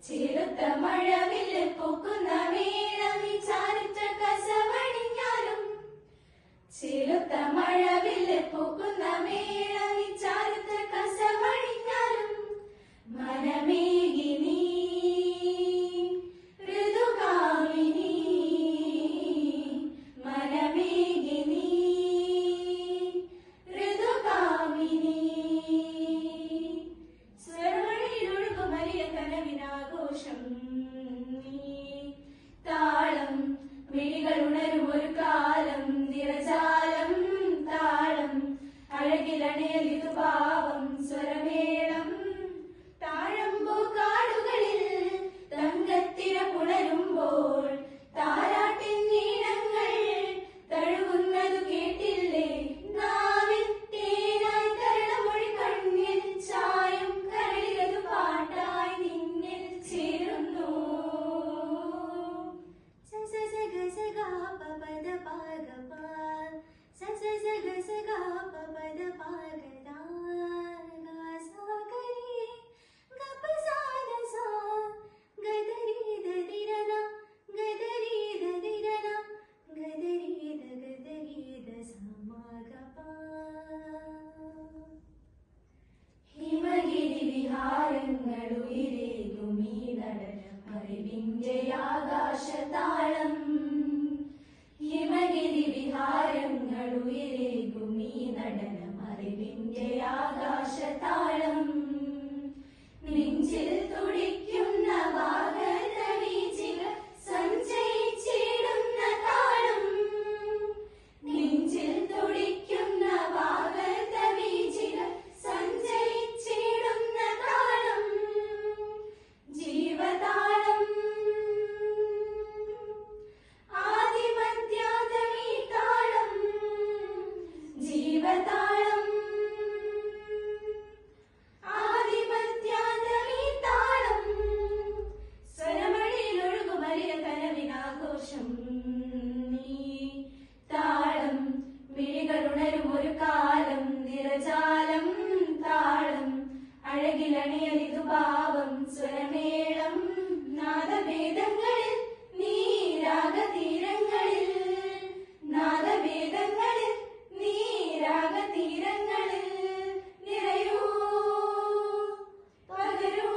ചേരുത്ത മഴവില്ല് പൂക്കുന്ന മേളം നീ ചാരുറ്റ കസവണിഞ്ഞാലും ചേരുത്ത മഴവില്ല് പൂക്കുന്ന മേളം നീ ചാരുത്ത കസവണിഞ്ഞാലും മനമേകിനി ഋതുകാമിനി മനമേകിനി ഋതുകാമിനി സ്വരമണിയിലൊഴുകുമരിയ കനവിനാഘോഷം താളം മിഴികൾ ഉണരും ഒരു കാലം നിറജാലം താളം അഴകിലണയലിതു ഭാവം സ്വരമേളം താഴമ്പോ കാടുകളിൽ തങ്കത്തിര പുണരുമ്പോൾ താരാട്ടിൻ നീളങ്ങൾ തഴുകുന്നതു കേട്ടില്ലേ നാവിൽ തേനായി തരണമൊഴി കണ്ണിൽ ചായം കരളിലതു പാട്ടായി നിന്നിൽ ചേരുന്നു ഹിമഗിരി വിഹാരങ്ങളുയിരേകും ഈ നടനം അറിവിന്റെ ആകാശതാളം ഹിമഗിരി വിഹാരങ്ങളുയിരേകും ഈ നടനം അറിവിന്റെ ആകാശതാളം നെഞ്ചിൽ തുടിക്കുന്ന വാഗതവീചികൾ സഞ്ചയിച്ചിടുന്ന താളം നെഞ്ചിൽ തുടിക്കുന്ന വാഗതവീചികൾ സഞ്ചയിച്ചിടുന്ന താളം ജീവതാളം ആദിമധ്യാതമീ താളം ജീവതാളം ആദിമധ്യാതമീ താളം സ്വരമണിയിലൊഴുകുമരിയ കനവിനാഘോഷം താളം മിഴികൾ ഉണരും ഒരു കാലം നിറജാലം താളം അഴകിലണിയലിതു ഭാവം സ്വരമേളം നാദഭേദങ്ങളിൽ നീ രാഗതീരങ്ങളിൽ നാദഭേദങ്ങളിൽ നീ രാഗതീരങ്ങളിൽ നിറയൂ പകരൂ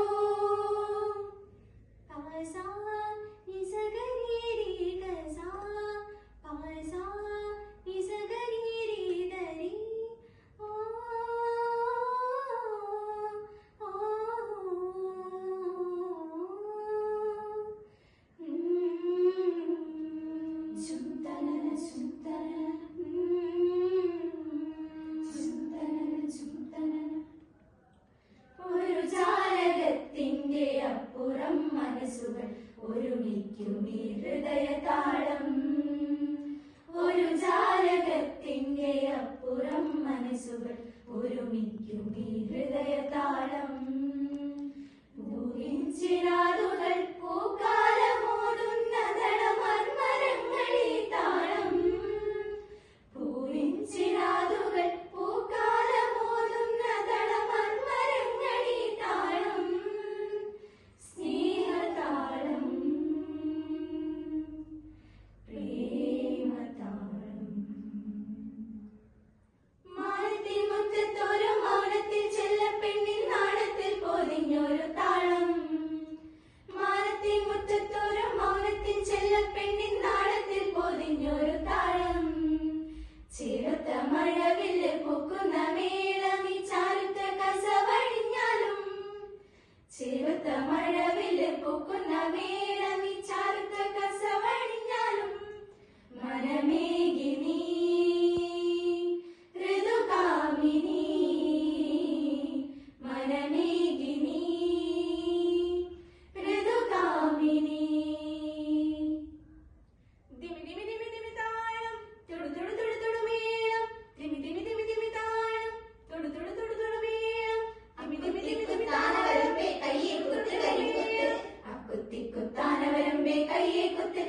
ഒരു ജാലകത്തിന്റെ അപ്പുറം മനസ്സുകൾ ഒരുമിക്കും ഈ ഹൃദയതാളം ഒരു ജാലകത്തിന്റെ അപ്പുറം മനസ്സുകൾ ഒരുമിക്കും ഈ ഹൃദയതാളം ചിരാതുകൾ പൂക്കാലമോടുന്ന ദളമർമരങ്ങളീ താളം പൂവിൻ ചിരാതുകൾ പൂക്കാലമോടുന്ന ദളമർമരങ്ങളീ താളം സ്നേഹതാളം പ്രേമതാളം മാനത്തിൽ മുറ്റത്തൊരു മൗനത്തിൽ ചെല്ലപ്പെണ്ണിൻ നാണത്തിൽ പൊതിഞ്ഞൊരു താളം മാനത്തിൽ മുറ്റത്തൊരു മൗനത്തിൽ ചെല്ലപ്പെണ്ണിൻ നാണത്തിൽ പൊതിഞ്ഞൊരു താളം ചേരുത്ത മഴവില്ല് പൂക്കുന്ന മേളം ഈ ചാരുത്ത കസവണിഞ്ഞാലും ചേരുത്ത മഴവില്ല് പൂക്കുന്ന മേളം ഈ ചാരുത്ത കസവണിഞ്ഞാലും മനമേകിനി ഋതുകാമിനി മനമേകിനി ഋതുകാമിനി ദിമി ദിമി ദിമി ദിമി താളം തുടു തുടു തുടു തുടു മേളം ദിമി ദിമി ദിമി ദിമി താളം തുടു തുടു തുടു തുടു മേളം ദിമി ദിമി ദിമി ദിമി താനവരമ്പേ കയ്യെ കുത്ത് അക്കുത്തി കുത്താനവരമ്പേ കയ്യെ കുത്ത്